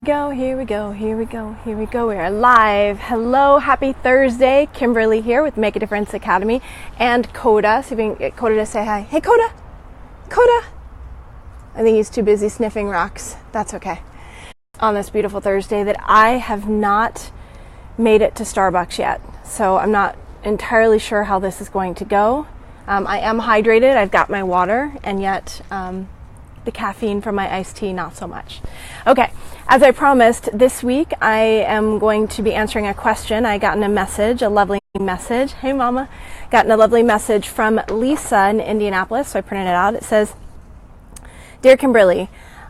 Here we go. We are live. Hello, happy Thursday. Kimberly here with Make a Difference Academy and Coda. See if we can get Coda to say hi. Hey, Coda. Coda. I think he's too busy sniffing rocks. That's okay. On this beautiful Thursday that I have not made it to Starbucks yet. So I'm not entirely sure how this is going to go. I am hydrated. I've got my water and yet the caffeine from my iced tea, not so much. Okay, as I promised, this week I am going to be answering a question. I gotten a message, a lovely message. Hey, Mama. Gotten a lovely message from Lisa in Indianapolis, so I printed it out. It says, Dear Kimberly,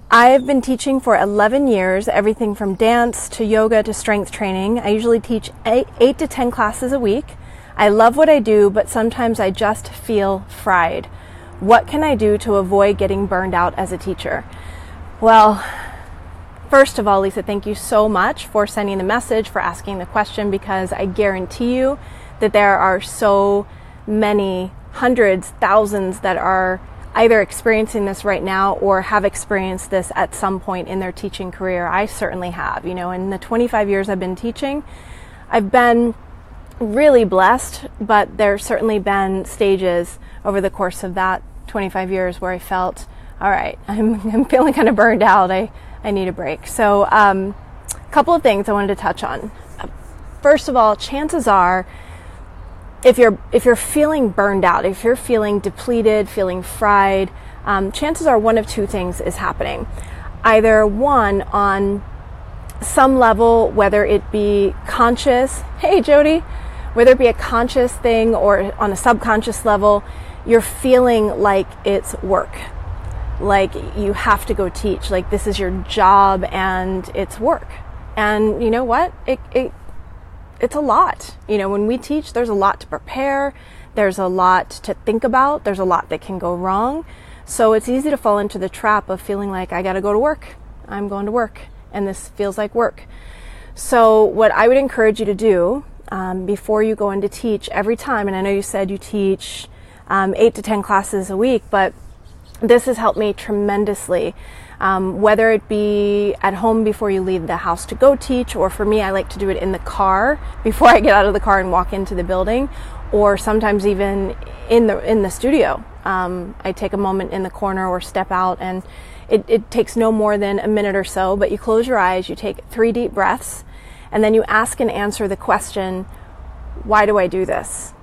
I've been teaching for 11 years, everything from dance to yoga to strength training. I usually teach 8 to 10 classes a week. I love what I do, but sometimes I just feel fried. What can I do to avoid getting burned out as a teacher? Well, first of all, Lisa, thank you so much for sending the message, for asking the question, because I guarantee you that there are so many hundreds, thousands that are either experiencing this right now or have experienced this at some point in their teaching career. I certainly have. You know, in the 25 years I've been teaching, I've been really blessed, but there's certainly been stages over the course of that 25 years where I felt, all right, I'm feeling kind of burned out. I need a break. So a couple of things I wanted to touch on. First of all, chances are if you're feeling burned out, if you're feeling depleted, feeling fried, chances are one of two things is happening. Either one, on some level, whether it be conscious, hey Jody, whether it be a conscious thing or on a subconscious level, you're feeling like it's work, like you have to go teach, like this is your job and it's work. And you know what? It's a lot. You know, when we teach, there's a lot to prepare, there's a lot to think about, there's a lot that can go wrong. So it's easy to fall into the trap of feeling like I got to go to work. I'm going to work and this feels like work. So what I would encourage you to do before you go in to teach every time, and I know you said you teach 8 to 10 classes a week, but this has helped me tremendously. Whether it be at home before you leave the house to go teach, or for me, I like to do it in the car before I get out of the car and walk into the building, or sometimes even in the studio. I take a moment in the corner or step out, and it takes no more than a minute or so, but you close your eyes, you take 3 deep breaths, and then you ask and answer the question, why do I do this?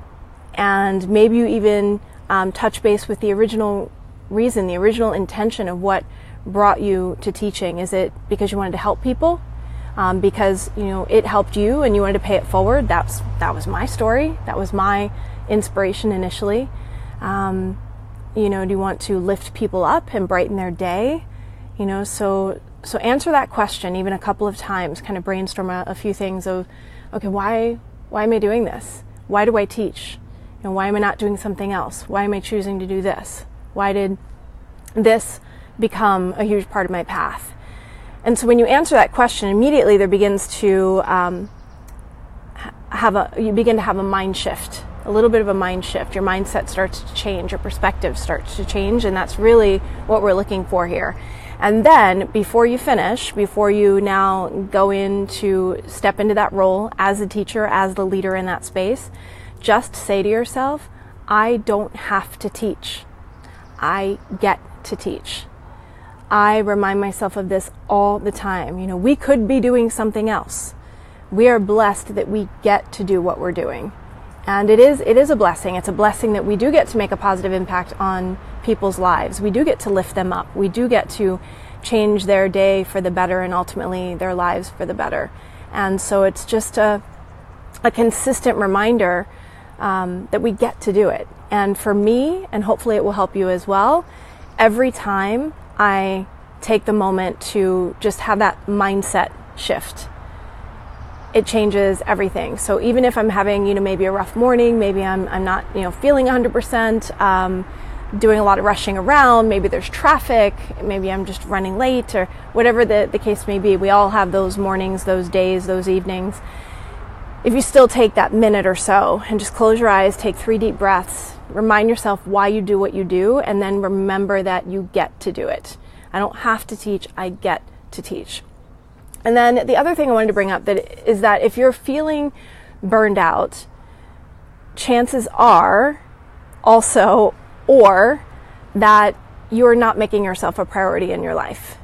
And maybe you even touch base with the original reason, the original intention of what brought you to teaching. Is it because you wanted to help people? Because you know it helped you and you wanted to pay it forward? That was my story. That was my inspiration initially. You know, do you want to lift people up and brighten their day? You know, so answer that question even a couple of times. Kind of brainstorm a few things of, okay, why am I doing this? Why do I teach? And why am I not doing something else? Why am I choosing to do this? Why did this become a huge part of my path? And so when you answer that question, immediately there begins to you begin to have a mind shift, a little bit of a mind shift. Your mindset starts to change, your perspective starts to change, and that's really what we're looking for here. And then before you finish, before you now go in to step into that role as a teacher, as the leader in that space, just say to yourself, I don't have to teach. I get to teach. I remind myself of this all the time. You know, we could be doing something else. We are blessed that we get to do what we're doing. And it is a blessing. It's a blessing that we do get to make a positive impact on people's lives. We do get to lift them up. We do get to change their day for the better and ultimately their lives for the better. And so it's just a consistent reminder that we get to do it. And for me, and hopefully it will help you as well, every time I take the moment to just have that mindset shift, it changes everything. So even if I'm having, you know, maybe a rough morning, maybe I'm not, you know, feeling 100%, doing a lot of rushing around, maybe there's traffic, maybe I'm just running late, or whatever the case may be. We all have those mornings, those days, those evenings. If you still take that minute or so and just close your eyes, take 3 deep breaths, remind yourself why you do what you do, and then remember that you get to do it. I don't have to teach, I get to teach. And then the other thing I wanted to bring up is that if you're feeling burned out, chances are also, or that you're not making yourself a priority in your life.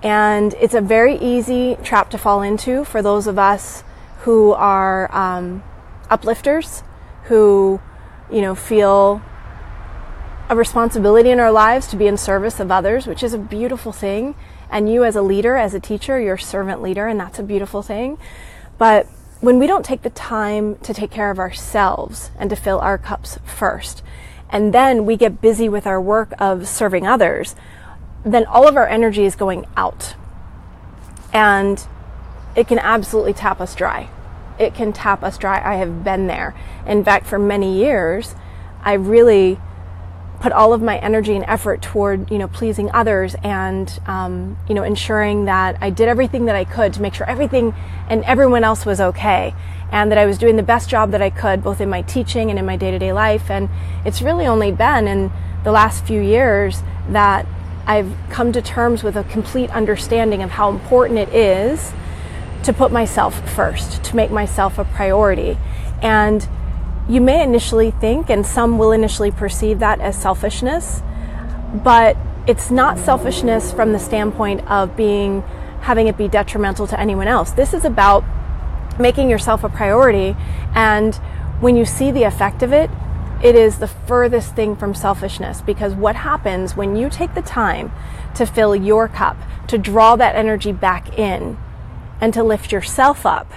And it's a very easy trap to fall into for those of us who are uplifters, who, feel a responsibility in our lives to be in service of others, which is a beautiful thing. And you as a leader, as a teacher, you're a servant leader, and that's a beautiful thing. But when we don't take the time to take care of ourselves and to fill our cups first, and then we get busy with our work of serving others, then all of our energy is going out. And it can absolutely tap us dry. It can tap us dry. I have been there. In fact, for many years, I really put all of my energy and effort toward, pleasing others and, ensuring that I did everything that I could to make sure everything and everyone else was okay, and that I was doing the best job that I could, both in my teaching and in my day-to-day life. And it's really only been in the last few years that I've come to terms with a complete understanding of how important it is to put myself first, to make myself a priority. And you may initially think, and some will initially perceive that as selfishness, but it's not selfishness from the standpoint of having it be detrimental to anyone else. This is about making yourself a priority, and when you see the effect of it, it is the furthest thing from selfishness. Because what happens when you take the time to fill your cup, to draw that energy back in, and to lift yourself up,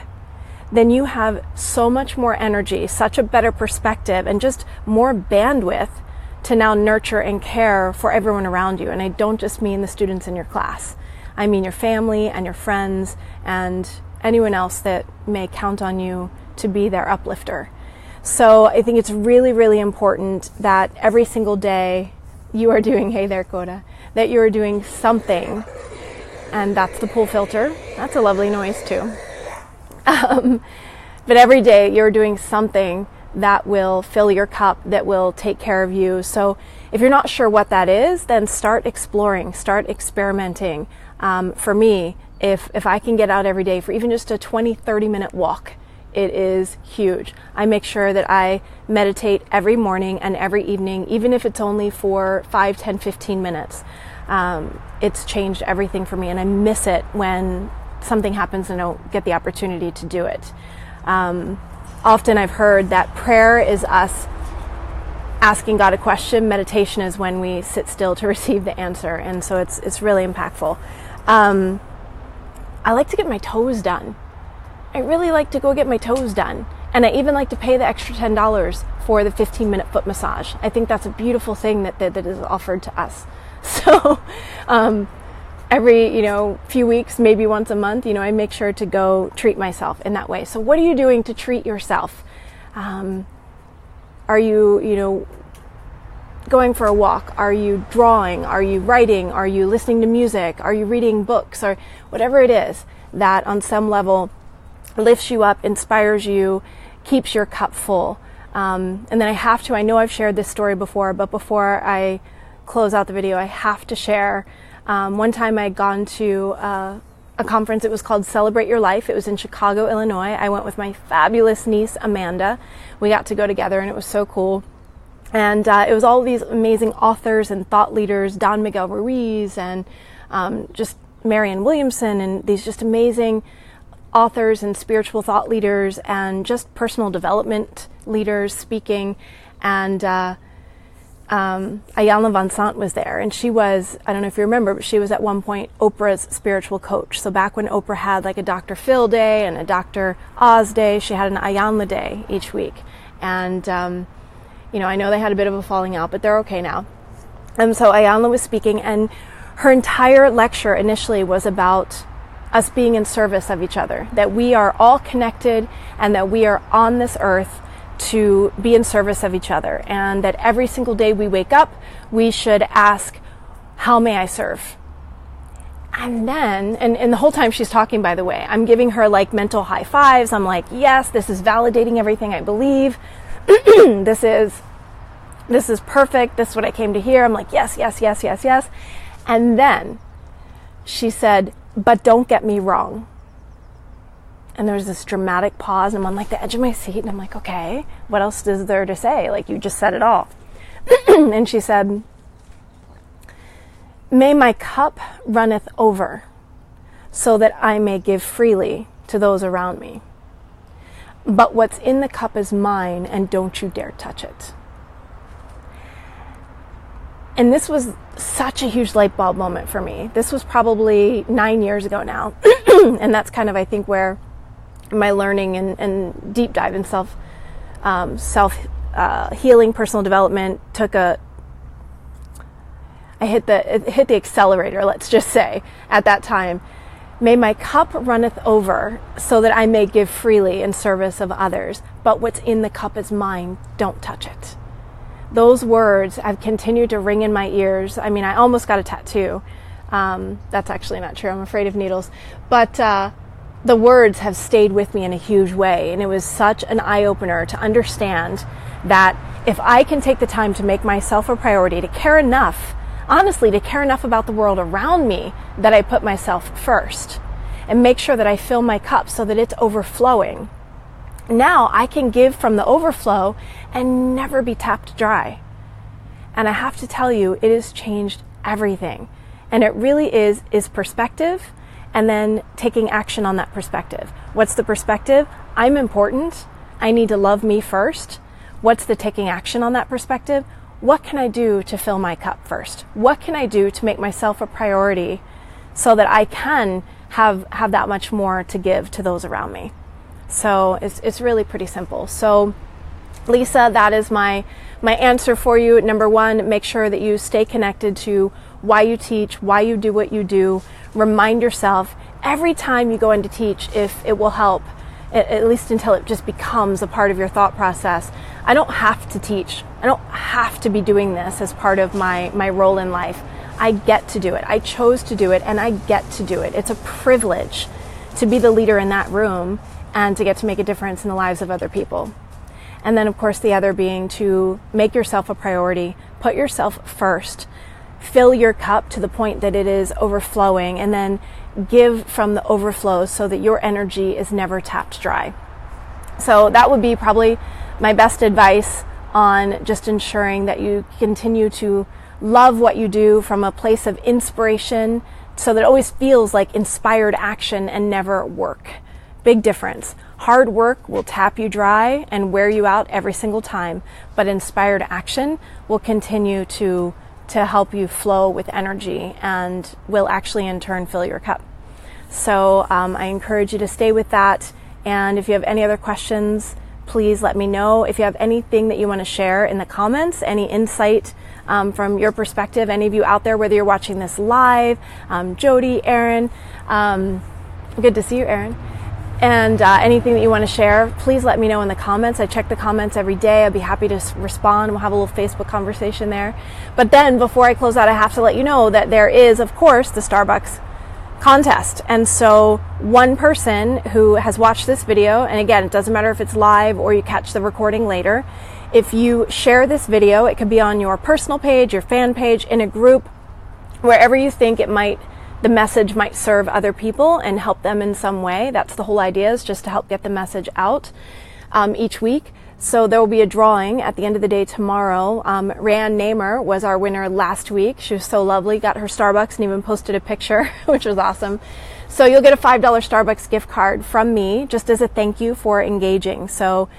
then you have so much more energy, such a better perspective, and just more bandwidth to now nurture and care for everyone around you. And I don't just mean the students in your class. I mean your family and your friends and anyone else that may count on you to be their uplifter. So I think it's really, really important that every single day you are doing, hey there, Coda, that you are doing something. And that's the pool filter. That's a lovely noise too. But every day you're doing something that will fill your cup, that will take care of you. So if you're not sure what that is, then start exploring, start experimenting. For me, if I can get out every day for even just a 20-30 minute walk, it is huge. I make sure that I meditate every morning and every evening, even if it's only for 5, 10, 15 minutes. It's changed everything for me, and I miss it when something happens and I don't get the opportunity to do it. Often I've heard that prayer is us asking God a question. Meditation is when we sit still to receive the answer, and so it's really impactful. I like to get my toes done. I really like to go get my toes done, and I even like to pay the extra $10 for the 15-minute foot massage. I think that's a beautiful thing that is offered to us. So every few weeks, maybe once a month, I make sure to go treat myself in that way. So what are you doing to treat yourself? Are you going for a walk? Are you drawing? Are you writing? Are you listening to music? Are you reading books? Or whatever it is that on some level lifts you up, inspires you, keeps your cup full. And then I know I've shared this story before, but before I close out the video, I have to share. One time I had gone to a conference. It was called Celebrate Your Life. It was in Chicago, Illinois. I went with my fabulous niece, Amanda. We got to go together, and it was so cool. And it was all these amazing authors and thought leaders, Don Miguel Ruiz and just Marianne Williamson, and these just amazing authors and spiritual thought leaders and just personal development leaders speaking. And Ayanna Van Sant was there, and she was, I don't know if you remember, but she was at one point Oprah's spiritual coach. So back when Oprah had like a Dr. Phil day and a Dr. Oz day, she had an Ayanna day each week. And, I know they had a bit of a falling out, but they're okay now. And so Ayanna was speaking, and her entire lecture initially was about us being in service of each other, that we are all connected and that we are on this earth to be in service of each other, and that every single day we wake up, we should ask, how may I serve? And then, and the whole time she's talking, by the way, I'm giving her like mental high fives. I'm like, yes, this is validating everything I believe. This is perfect. This is what I came to hear. I'm like, yes, yes, yes, yes, yes. And then she said, but don't get me wrong. And there was this dramatic pause, and I'm on like the edge of my seat, and I'm like, okay, what else is there to say? Like, you just said it all. And she said, may my cup runneth over, so that I may give freely to those around me. But what's in the cup is mine, and don't you dare touch it. And this was such a huge light bulb moment for me. This was probably 9 years ago now. And that's kind of, I think, where my learning and deep dive in healing, personal development hit the accelerator, let's just say, at that time. May my cup runneth over, so that I may give freely in service of others. But what's in the cup is mine. Don't touch it. Those words have continued to ring in my ears. I mean, I almost got a tattoo. That's actually not true. I'm afraid of needles. But the words have stayed with me in a huge way. And it was such an eye-opener to understand that if I can take the time to make myself a priority, to care enough, honestly, to care enough about the world around me, that I put myself first and make sure that I fill my cup so that it's overflowing. Now I can give from the overflow and never be tapped dry. And I have to tell you, it has changed everything. And it really is perspective, and then taking action on that perspective. What's the perspective? I'm important. I need to love me first. What's the taking action on that perspective? What can I do to fill my cup first? What can I do to make myself a priority so that I can have that much more to give to those around me? So it's really pretty simple. So Lisa, that is my answer for you. Number one, make sure that you stay connected to why you teach, why you do what you do. Remind yourself every time you go in to teach if it will help, at least until it just becomes a part of your thought process. I don't have to teach. I don't have to be doing this as part of my role in life. I get to do it. I chose to do it, and I get to do it. It's a privilege to be the leader in that room and to get to make a difference in the lives of other people. And then, of course, the other being to make yourself a priority, put yourself first, fill your cup to the point that it is overflowing, and then give from the overflow so that your energy is never tapped dry. So that would be probably my best advice on just ensuring that you continue to love what you do from a place of inspiration, so that it always feels like inspired action and never work. Big difference. Hard work will tap you dry and wear you out every single time, but inspired action will continue to help you flow with energy and will actually in turn fill your cup. So I encourage you to stay with that. And if you have any other questions, please let me know. If you have anything that you want to share in the comments, any insight from your perspective, any of you out there, whether you're watching this live, Jody, Aaron, good to see you, Aaron. And anything that you want to share, please let me know in the comments. I check the comments every day. I'd be happy to respond. We'll have a little Facebook conversation there. But then before I close out, I have to let you know that there is, of course, the Starbucks contest. And so one person who has watched this video, and again, it doesn't matter if it's live or you catch the recording later, if you share this video, it could be on your personal page, your fan page, in a group, wherever you think the message might serve other people and help them in some way. That's the whole idea, is just to help get the message out each week. So there will be a drawing at the end of the day tomorrow. Rand Namer was our winner last week. She was so lovely, got her Starbucks and even posted a picture, which was awesome. So you'll get a $5 Starbucks gift card from me just as a thank you for engaging. So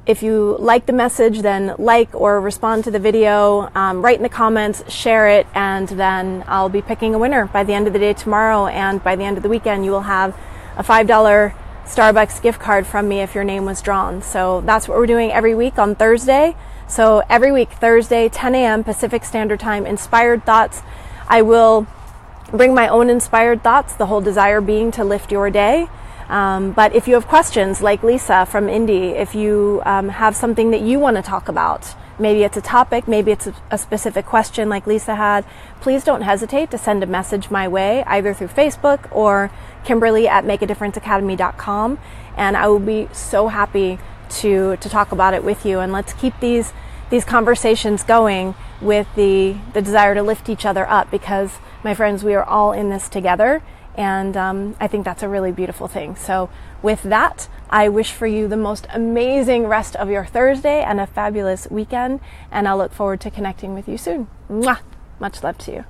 if you like the message, then like or respond to the video, write in the comments, share it, and then I'll be picking a winner by the end of the day tomorrow. And by the end of the weekend, you will have a $5 Starbucks gift card from me if your name was drawn. So that's what we're doing every week on Thursday. So every week, Thursday, 10 a.m. Pacific Standard Time, Inspired Thoughts. I will bring my own inspired thoughts, the whole desire being to lift your day. But if you have questions, like Lisa from Indy, if you have something that you want to talk about, maybe it's a topic, maybe it's a specific question like Lisa had, please don't hesitate to send a message my way, either through Facebook or Kimberly@makeadifferenceacademy.com, and I will be so happy to talk about it with you. And let's keep these conversations going with the desire to lift each other up, because, my friends, we are all in this together. And I think that's a really beautiful thing. So with that, I wish for you the most amazing rest of your Thursday and a fabulous weekend. And I'll look forward to connecting with you soon. Mwah! Much love to you.